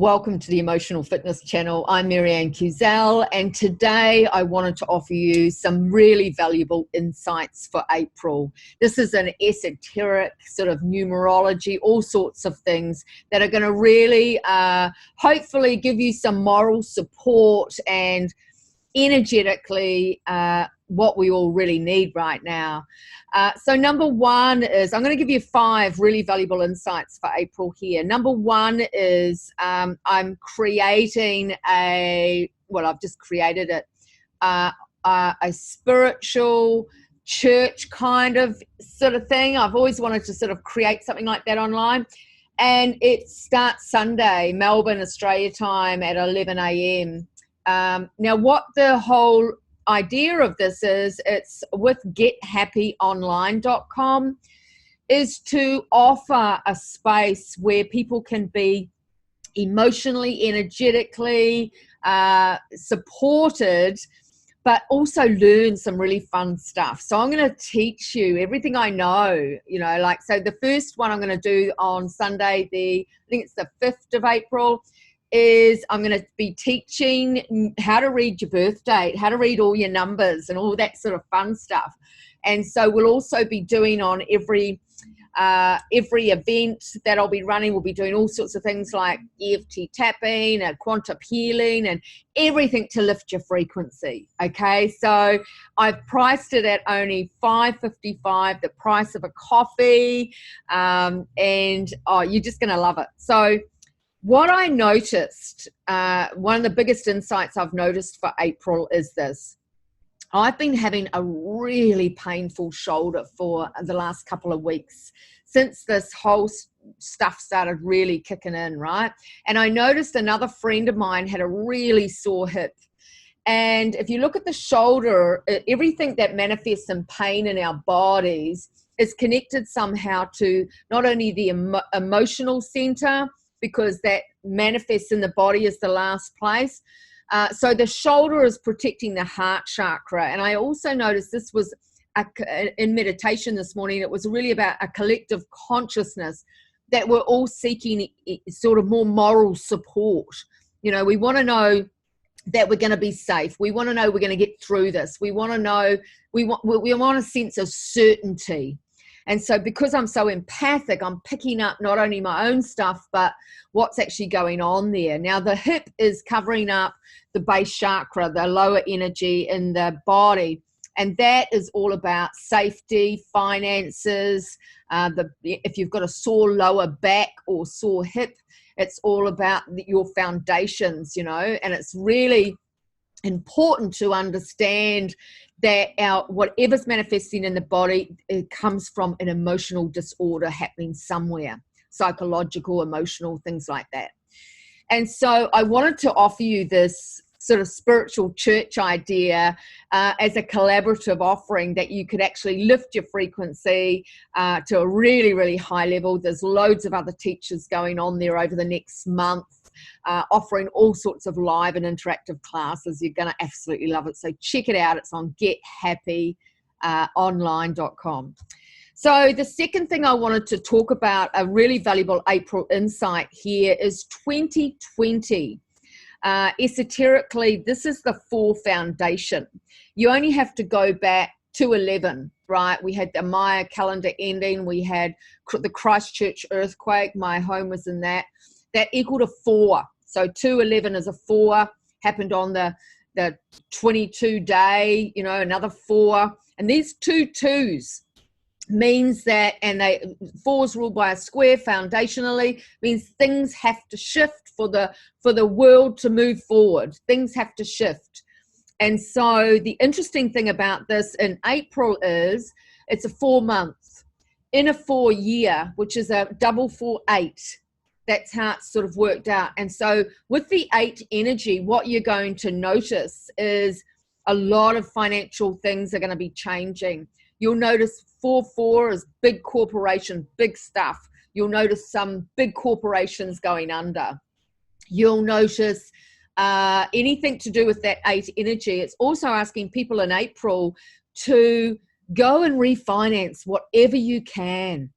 Welcome to the Emotional Fitness Channel. I'm Marianne Cusell, and today I wanted to offer you some really valuable insights for April. This is an esoteric sort of numerology, all sorts of things that are going to really hopefully give you some moral support and energetically what we all really need right now. So number one is, I'm going to give you 5 really valuable insights for April here. Number one is I'm creating I've just created it, a spiritual church kind of sort of thing. I've always wanted to sort of create something like that online. And it starts Sunday, Melbourne, Australia time at 11 a.m. Now, what the whole idea of this is, it's with gethappyonline.com, is to offer a space where people can be emotionally, energetically supported, but also learn some really fun stuff. So I'm going to teach you everything I know, so the first one I'm going to do on Sunday, I think it's the 5th of April, is I'm going to be teaching how to read your birth date, how to read all your numbers and all that sort of fun stuff. And so we'll also be doing on every event that I'll be running, we'll be doing all sorts of things like EFT tapping and quantum healing and everything to lift your frequency. Okay, so I've priced it at only $5.55, the price of a coffee, and you're just going to love it. So what I noticed, one of the biggest insights I've noticed for April is this. I've been having a really painful shoulder for the last couple of weeks since this whole stuff started really kicking in, right? And I noticed another friend of mine had a really sore hip. And if you look at the shoulder, everything that manifests in pain in our bodies is connected somehow to not only the emotional center, because that manifests in the body as the last place. So the shoulder is protecting the heart chakra. And I also noticed this was in meditation this morning, it was really about a collective consciousness that we're all seeking sort of more moral support. We want to know that we're going to be safe. We want to know we're going to get through this. We want to know, we want a sense of certainty. And so because I'm so empathic, I'm picking up not only my own stuff, but what's actually going on there. Now, the hip is covering up the base chakra, the lower energy in the body. And that is all about safety, finances. If you've got a sore lower back or sore hip, it's all about your foundations, and it's really important to understand that whatever's manifesting in the body, it comes from an emotional disorder happening somewhere, psychological, emotional, things like that. And so I wanted to offer you this sort of spiritual church idea as a collaborative offering that you could actually lift your frequency to a really, really high level. There's loads of other teachers going on there over the next month, offering all sorts of live and interactive classes. You're going to absolutely love it. So check it out. It's on gethappyonline.com. So the second thing I wanted to talk about, a really valuable April insight here, is 2020. Esoterically, this is the 4 foundation. You only have to go back to 11, right? We had the Maya calendar ending. We had the Christchurch earthquake. My home was in that. That equaled a 4. So 211 is a 4, happened on the 22 day, another 4. And these 2 2s means that, and 4's ruled by a square foundationally, means things have to shift for the world to move forward. Things have to shift. And so the interesting thing about this in April is it's a 4 month in a 4 year, which is a double 4 8. That's how it's sort of worked out. And so with the 8 energy, what you're going to notice is a lot of financial things are going to be changing. You'll notice 4-4 is big corporation, big stuff. You'll notice some big corporations going under. You'll notice anything to do with that 8 energy. It's also asking people in April to go and refinance whatever you can.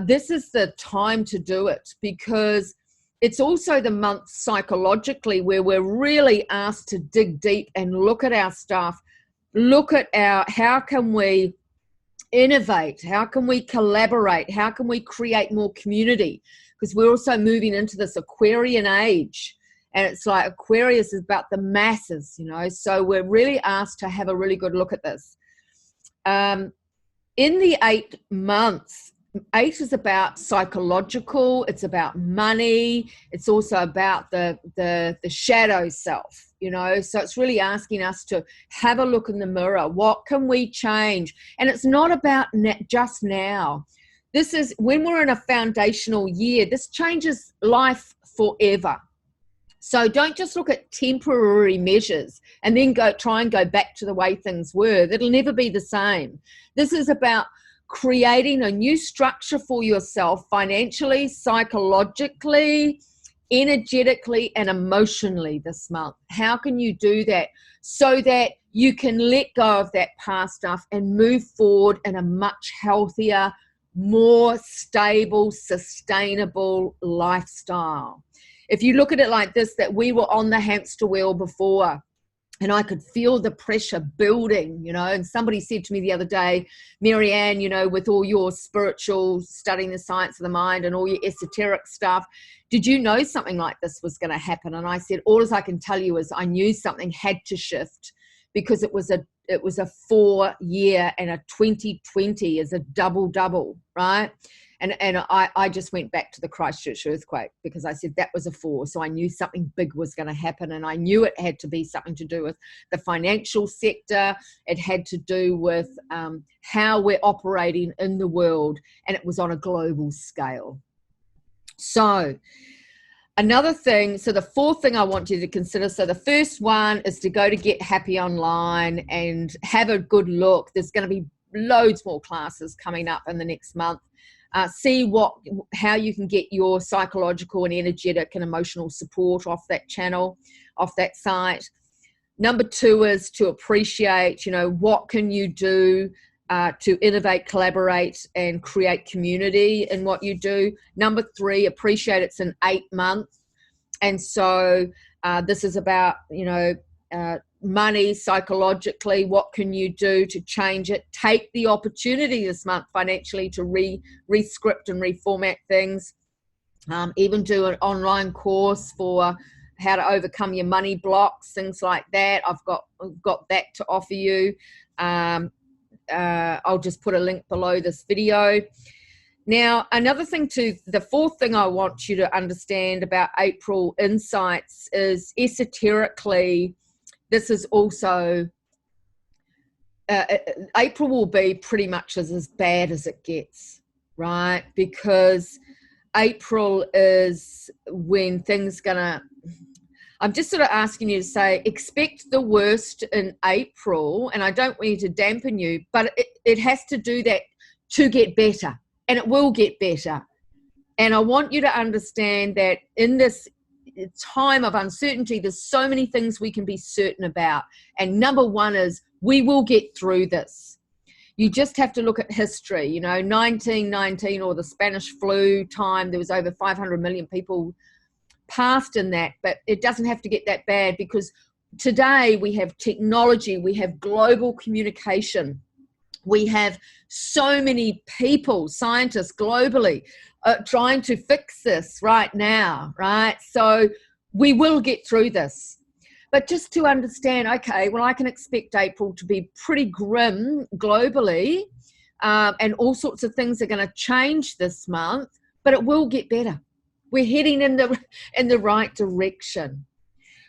This is the time to do it, because it's also the month psychologically where we're really asked to dig deep and look at our stuff, look at how can we innovate, how can we collaborate, how can we create more community, because we're also moving into this Aquarian age, and it's like Aquarius is about the masses, you know, so we're really asked to have a really good look at this. In the 8 months, 8 is about psychological, it's about money, it's also about the shadow self, you know, so it's really asking us to have a look in the mirror. What can we change? And it's not about just now. This is when we're in a foundational year, this changes life forever. So don't just look at temporary measures and then try and go back to the way things were. That'll never be the same. This is about creating a new structure for yourself financially, psychologically, energetically, and emotionally this month. How can you do that so that you can let go of that past stuff and move forward in a much healthier, more stable, sustainable lifestyle? If you look at it like this, that we were on the hamster wheel before, and I could feel the pressure building, you know, and somebody said to me the other day, Marianne, you know, with all your spiritual, studying the science of the mind and all your esoteric stuff, did you know something like this was going to happen? And I said, all I can tell you is I knew something had to shift, because it was a 4-year, and a 2020 is a double, right? And I just went back to the Christchurch earthquake, because I said that was a 4. So I knew something big was going to happen, and I knew it had to be something to do with the financial sector. It had to do with how we're operating in the world, and it was on a global scale. So another thing, so the 4th thing I want you to consider, so the first one is to go to Get Happy online and have a good look. There's going to be loads more classes coming up in the next month. See how you can get your psychological and energetic and emotional support off that channel, off that site. Number 2 is to appreciate, you know, what can you do to innovate, collaborate, and create community in what you do. Number 3, appreciate it's an 8 month. And so this is about, you know, money, psychologically, what can you do to change it? Take the opportunity this month financially to re-script and reformat things. Even do an online course for how to overcome your money blocks, things like that. I've got that to offer you. I'll just put a link below this video. Now, another thing the 4th thing I want you to understand about April insights is esoterically, this is also, April will be pretty much as bad as it gets, right? Because April is when things I'm just sort of asking you to say, expect the worst in April, and I don't want you to dampen you, but it has to do that to get better, and it will get better. And I want you to understand that in this time of uncertainty, there's so many things we can be certain about. And number 1 is we will get through this. You just have to look at history. You know, 1919 or the Spanish flu time, there was over 500 million people passed in that, but it doesn't have to get that bad, because today we have technology, we have global communication, we have so many people, scientists globally, trying to fix this right now, right? So we will get through this. But just to understand, okay, well, I can expect April to be pretty grim globally, and all sorts of things are going to change this month, but it will get better. We're heading in the right direction.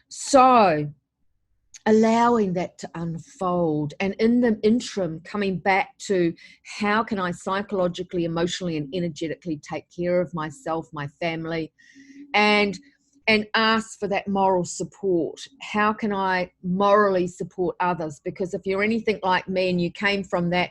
So allowing that to unfold, and in the interim coming back to how can I psychologically, emotionally, and energetically take care of myself, my family, and ask for that moral support. How can I morally support others? Because if you're anything like me and you came from that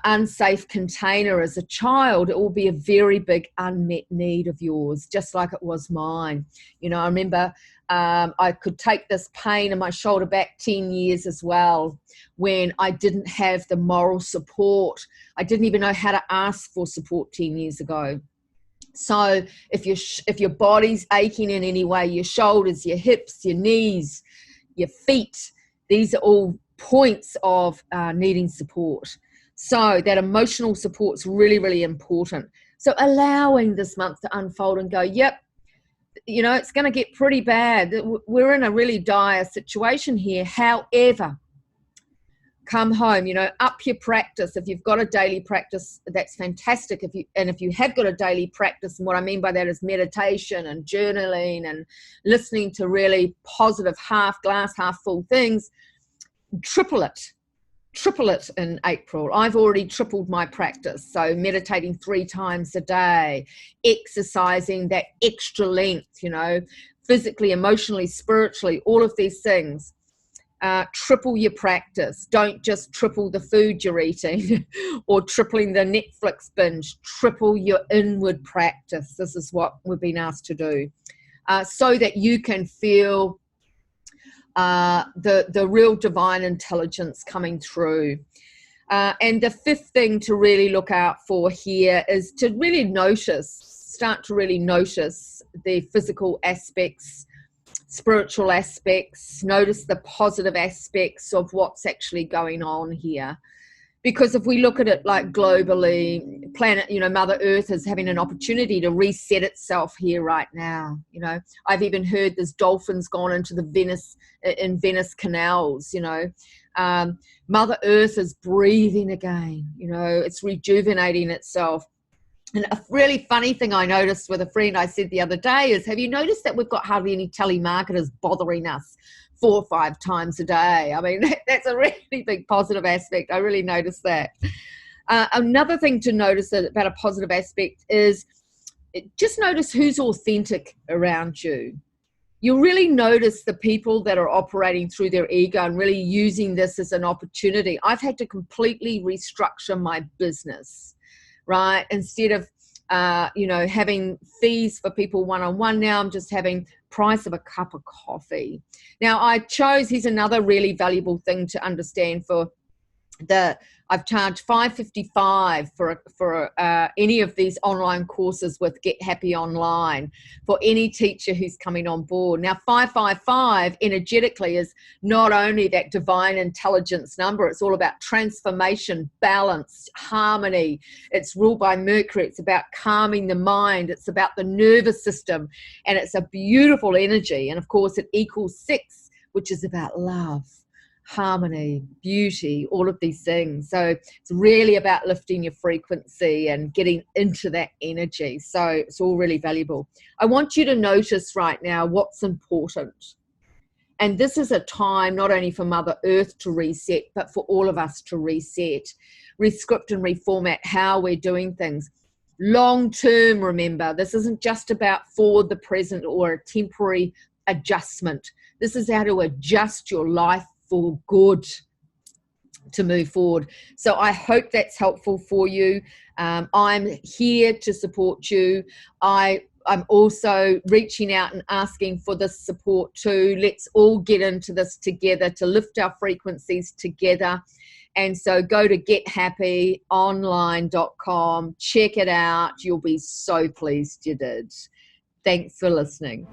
unsafe container as a child, it will be a very big unmet need of yours, just like it was mine. You know, I remember I could take this pain in my shoulder back 10 years as well, when I didn't have the moral support. I didn't even know how to ask for support 10 years ago. So if your body's aching in any way, your shoulders, your hips, your knees, your feet, these are all points of needing support. So that emotional support's really, really important. So allowing this month to unfold and go, yep, it's going to get pretty bad. We're in a really dire situation here. However, come home, up your practice. If you've got a daily practice, that's fantastic. If you have got a daily practice, and what I mean by that is meditation and journaling and listening to really positive half glass, half full things, triple it in April. I've already tripled my practice. So meditating 3 times a day, exercising that extra length, physically, emotionally, spiritually, all of these things. Triple your practice. Don't just triple the food you're eating or tripling the Netflix binge. Triple your inward practice. This is what we've been asked to do, so that you can feel the real divine intelligence coming through. And the 5th thing to really look out for here is to really start to really notice the physical aspects, spiritual aspects, notice the positive aspects of what's actually going on here. Because if we look at it like globally, Mother Earth is having an opportunity to reset itself here right now. I've even heard there's dolphins gone into the Venice canals. Mother Earth is breathing again. It's rejuvenating itself. And a really funny thing I noticed with a friend I said the other day is, have you noticed that we've got hardly any telemarketers bothering us 4 or 5 times a day? I mean, that's a really big positive aspect. I really noticed that. Another thing to notice about a positive aspect is just notice who's authentic around you. You'll really notice the people that are operating through their ego and really using this as an opportunity. I've had to completely restructure my business. Right? Instead of, having fees for people one-on-one, now I'm just having price of a cup of coffee. Now here's another really valuable thing to understand I've charged $5.55 for any of these online courses with Get Happy Online for any teacher who's coming on board. Now, $5.55 energetically is not only that divine intelligence number, it's all about transformation, balance, harmony. It's ruled by Mercury. It's about calming the mind. It's about the nervous system, and it's a beautiful energy. And of course, it equals 6, which is about love, harmony, beauty, all of these things. So it's really about lifting your frequency and getting into that energy. So it's all really valuable. I want you to notice right now what's important. And this is a time not only for Mother Earth to reset, but for all of us to reset, rescript and reformat how we're doing things. Long term, remember, this isn't just about for the present or a temporary adjustment. This is how to adjust your life for good to move forward. So I hope that's helpful for you. I'm here to support you. I'm also reaching out and asking for this support too. Let's all get into this together to lift our frequencies together. And so go to gethappyonline.com, check it out. You'll be so pleased you did. Thanks for listening.